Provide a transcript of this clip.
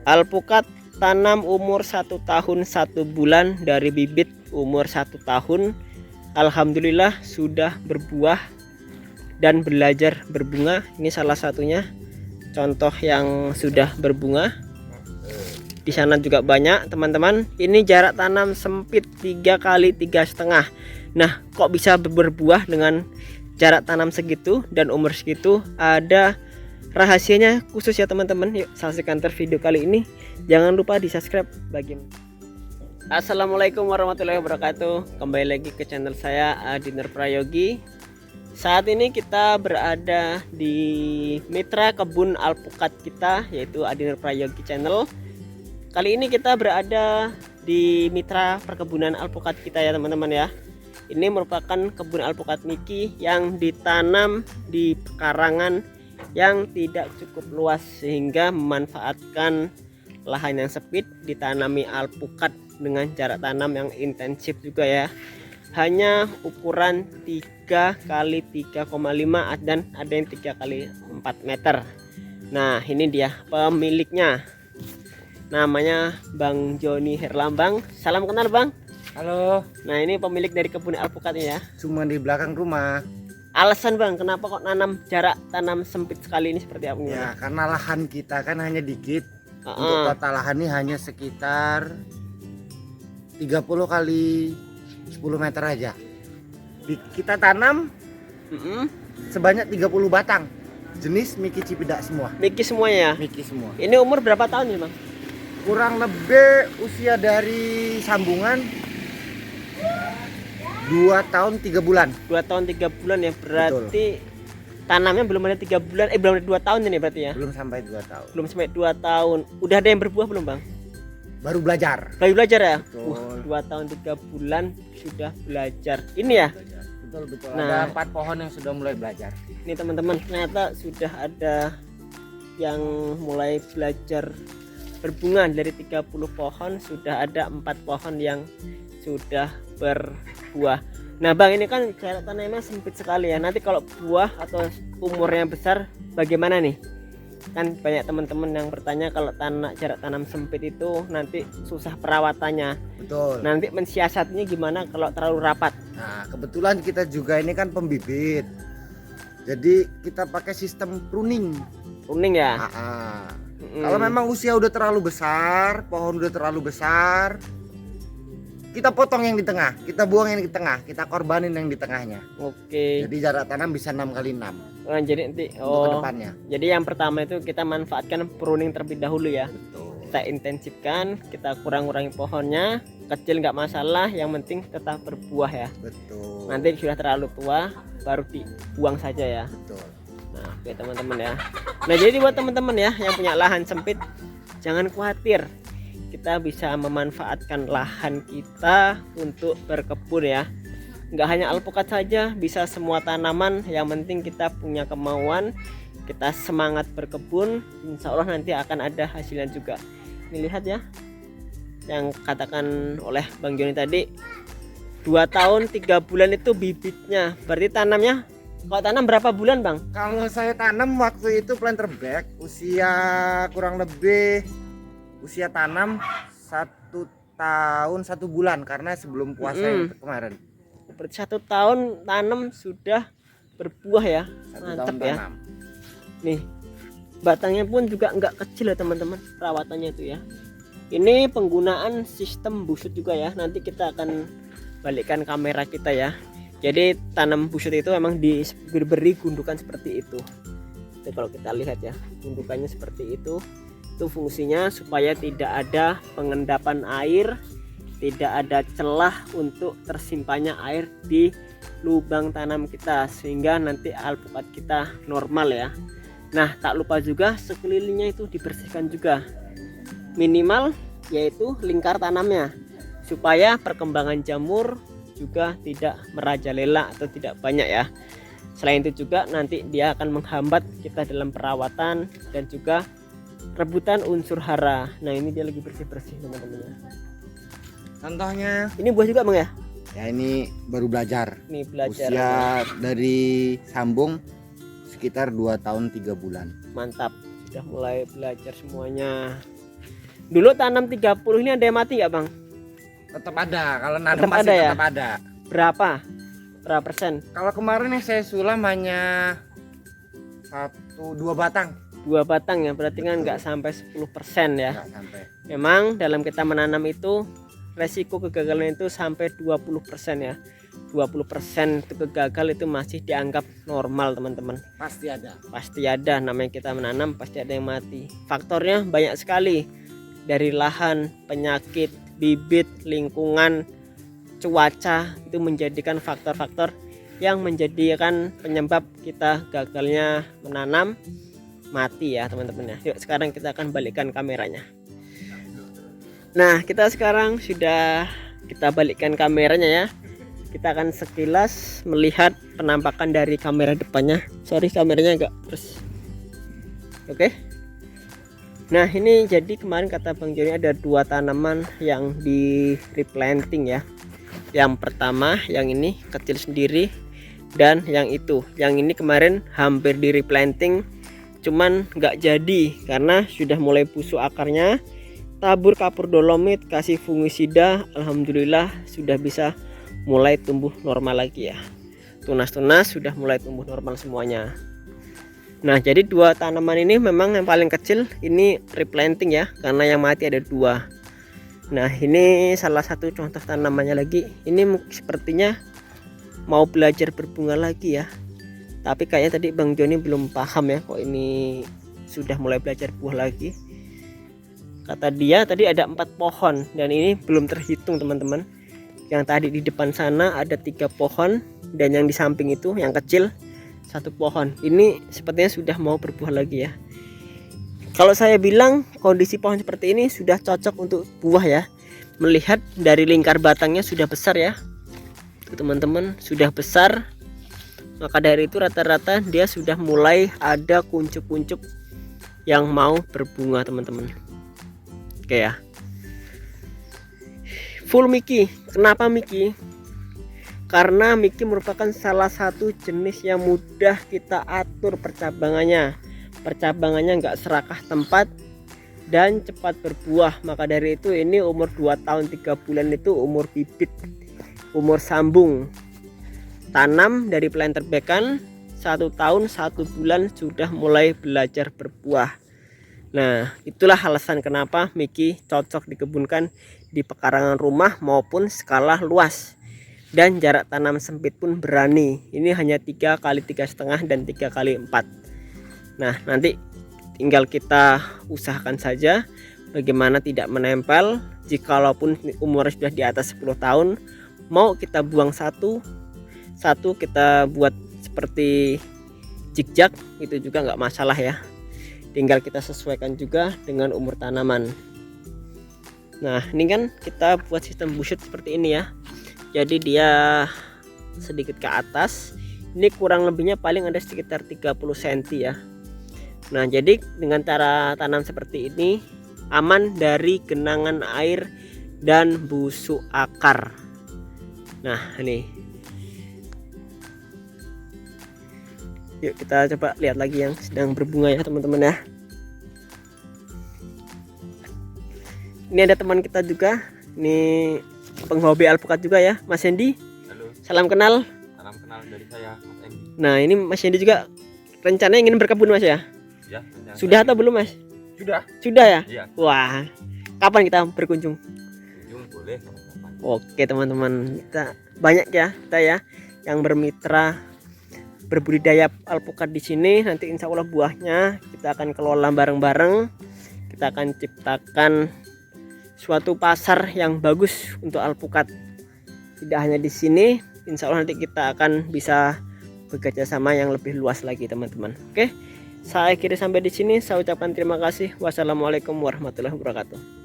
Alpukat tanam umur 1 tahun 1 bulan dari bibit umur 1 tahun. Alhamdulillah sudah berbuah dan belajar berbunga. Ini salah satunya contoh yang sudah berbunga. Di sana juga banyak teman-teman. Ini jarak tanam sempit 3 kali 3,5. Nah, kok bisa berbuah dengan jarak tanam segitu dan umur segitu? Ada rahasianya khusus ya teman-teman. Yuk saksikan terus video kali ini. Jangan lupa di subscribe bagi. Assalamualaikum warahmatullahi wabarakatuh. Kembali lagi ke channel saya Adiner Prayogi. Saat ini kita berada di mitra kebun alpukat kita, yaitu Adiner Prayogi Channel. Kali ini kita berada di mitra perkebunan alpukat kita ya teman-teman ya. Ini merupakan kebun alpukat Niki yang ditanam di pekarangan yang tidak cukup luas, sehingga memanfaatkan lahan yang sempit ditanami alpukat dengan jarak tanam yang intensif juga ya. Hanya ukuran 3 kali 3,5 dan ada yang 3 kali 4 meter. Nah, ini dia pemiliknya. Namanya Bang Joni Herlambang. Salam kenal Bang. Halo. Nah, ini pemilik dari kebun alpukatnya ya. Cuma di belakang rumah. Alasan Bang, kenapa kok nanam jarak tanam sempit sekali ini seperti apa? Ya, karena lahan kita kan hanya dikit. Untuk total lahan ini hanya sekitar 30 kali 10 meter aja. Kita tanam sebanyak 30 batang. Jenis Miki Cipidak semua. Miki semuanya ya? Miki semua. Ini umur berapa tahun nih Bang? Kurang lebih usia dari sambungan 2 tahun 3 bulan. 2 tahun 3 bulan ya, berarti betul. Tanamnya belum ada 3 bulan, belum ada 2 tahun ini berarti ya? Belum sampai 2 tahun. Belum sampai 2 tahun. Udah ada yang berbuah belum Bang? Baru belajar. Baru belajar ya? Betul. 2 tahun 3 bulan sudah belajar. Ini ya? Betul. Nah, ada 4 pohon yang sudah mulai belajar. Ini teman-teman, ternyata sudah ada yang mulai belajar berbunga. Dari 30 pohon sudah ada 4 pohon yang sudah berbuah. Nah Bang, ini kan jarak tanamnya sempit sekali ya. Nanti kalau buah atau umurnya besar bagaimana nih? Kan banyak teman-teman yang bertanya kalau jarak tanam sempit itu nanti susah perawatannya. Betul. Nanti mensiasatinya gimana kalau terlalu rapat? Nah, kebetulan kita juga ini kan pembibit. Jadi kita pakai sistem pruning. Pruning ya? Kalau memang usia udah terlalu besar, pohon udah terlalu besar, kita potong yang di tengah, kita buang yang di tengah, kita korbanin yang di tengahnya. Oke. Jadi jarak tanam bisa 6 kali 6. Jadi nanti untuk kedepannya. Jadi yang pertama itu kita manfaatkan pruning terlebih dahulu ya. Betul. Kita intensifkan, kita kurang-kurangi pohonnya, kecil nggak masalah, yang penting tetap berbuah ya. Betul. Nanti sudah terlalu tua baru dibuang saja ya. Betul. Nah, oke teman-teman ya. Nah, jadi buat teman-teman ya yang punya lahan sempit, jangan khawatir. Kita bisa memanfaatkan lahan kita untuk berkebun ya. Nggak hanya alpukat saja, bisa semua tanaman. Yang penting kita punya kemauan, kita semangat berkebun, insya Allah nanti akan ada hasilnya juga. Ini lihat ya, yang katakan oleh Bang Joni tadi, 2 tahun 3 bulan itu bibitnya. Berarti tanamnya, kalau tanam berapa bulan Bang? Kalau saya tanam waktu itu planter bag, usia kurang lebih usia tanam 1 tahun 1 bulan karena sebelum puasa yang kemarin. Berarti 1 tahun tanam sudah berbuah ya. 1 Mantap tahun ya. tanam. Nih, batangnya pun juga nggak kecil ya teman-teman, perawatannya itu ya. Ini penggunaan sistem busut juga ya. Nanti kita akan balikkan kamera kita ya. Jadi tanam busut itu memang diberi gundukan seperti itu. Jadi kalau kita lihat ya, gundukannya seperti itu. Itu fungsinya supaya tidak ada pengendapan air, tidak ada celah untuk tersimpannya air di lubang tanam kita, sehingga nanti alpukat kita normal ya. Nah, tak lupa juga sekelilingnya itu dibersihkan juga, minimal yaitu lingkar tanamnya, supaya perkembangan jamur juga tidak merajalela atau tidak banyak ya. Selain itu juga nanti dia akan menghambat kita dalam perawatan dan juga rebutan unsur hara. Nah, ini dia lagi bersih-bersih teman-teman ya. Contohnya Ini buah juga Bang ya? ya ini baru belajar. Ini belajar. Usia dari sambung sekitar 2 tahun 3 bulan. Mantap, sudah mulai belajar semuanya. Dulu tanam 30 ini ada yang mati nggak Bang? Tetap ada, kalau nanam Tetap masih ada ya? tetap ada. Berapa persen? Kalau kemarin yang saya sulam hanya 1-2 batang. 2 batang ya, berarti kan nggak sampai 10% ya. Nggak sampai. Memang dalam kita menanam itu resiko kegagalan itu sampai 20% ya. 20% itu gagal itu masih dianggap normal teman-teman. Pasti ada. Pasti ada, namanya kita menanam pasti ada yang mati. Faktornya banyak sekali, dari lahan, penyakit, bibit, lingkungan, cuaca, itu menjadikan faktor-faktor yang menjadikan penyebab kita gagalnya menanam, mati ya teman-teman ya. Yuk sekarang kita akan balikkan kameranya. Nah kita sekarang sudah kita balikkan kameranya ya. Kita akan sekilas melihat penampakan dari kamera depannya. Sorry kameranya agak terus. Oke. Nah ini jadi kemarin kata Bang Joni ada 2 tanaman yang di replanting ya. Yang pertama yang ini kecil sendiri, dan yang ini kemarin hampir di replanting, cuman nggak jadi karena sudah mulai busuk akarnya. Tabur kapur dolomit, kasih fungisida, alhamdulillah sudah bisa mulai tumbuh normal lagi ya. Tunas-tunas sudah mulai tumbuh normal semuanya. Nah jadi 2 tanaman ini memang yang paling kecil ini replanting ya, karena yang mati ada 2. Nah ini salah satu contoh tanamannya lagi. Ini sepertinya mau belajar berbunga lagi ya, tapi kayaknya tadi Bang Joni belum paham ya kok ini sudah mulai belajar buah lagi. Kata dia tadi ada 4 pohon dan ini belum terhitung teman-teman. Yang tadi di depan sana ada 3 pohon, dan yang di samping itu yang kecil 1 pohon. Ini sepertinya sudah mau berbuah lagi ya. Kalau saya bilang kondisi pohon seperti ini sudah cocok untuk buah ya. Melihat dari lingkar batangnya sudah besar ya teman-teman, sudah besar. Maka dari itu rata-rata dia sudah mulai ada kuncup-kuncup yang mau berbunga teman-teman. Oke ya. Full Miki. Kenapa Miki? Karena Miki merupakan salah satu jenis yang mudah kita atur percabangannya. Percabangannya nggak serakah tempat dan cepat berbuah. Maka dari itu ini umur 2 tahun 3 bulan itu umur bibit, umur sambung. Tanam dari planter bekan 1 tahun 1 bulan sudah mulai belajar berbuah. Nah itulah alasan kenapa Miki cocok dikebunkan di pekarangan rumah maupun skala luas, dan jarak tanam sempit pun berani. Ini hanya 3 kali 3,5 dan 3 kali 4. Nah nanti tinggal kita usahakan saja bagaimana tidak menempel. Jikalaupun umurnya sudah di atas 10 tahun, mau kita buang satu kita buat seperti zigzag, itu juga nggak masalah ya. Tinggal kita sesuaikan juga dengan umur tanaman. Nah ini kan kita buat sistem busut seperti ini ya. Jadi dia sedikit ke atas. Ini kurang lebihnya paling ada sekitar 30 cm ya. Nah jadi dengan cara tanam seperti ini aman dari genangan air dan busuk akar. Nah ini, yuk kita coba lihat lagi yang sedang berbunga ya teman-teman ya. Ini ada teman kita juga, ini penghobi alpukat juga ya, Mas Hendy. Halo. Salam kenal. Salam kenal dari saya, Mas Hendy. Nah ini Mas Hendy juga rencananya ingin berkebun Mas ya? Ya. Sudah atau belum Mas? Sudah. Sudah ya? Iya. Wah, kapan kita berkunjung? Kunjung boleh kapan-kapan. Oke teman-teman, kita banyak ya kita ya yang bermitra berbudidaya alpukat di sini. Nanti insya Allah buahnya kita akan kelola bareng-bareng. Kita akan ciptakan suatu pasar yang bagus untuk alpukat. Tidak hanya di sini, insya Allah nanti kita akan bisa bekerja sama yang lebih luas lagi teman-teman. Oke, saya akhiri sampai di sini. Saya ucapkan terima kasih. Wassalamualaikum warahmatullahi wabarakatuh.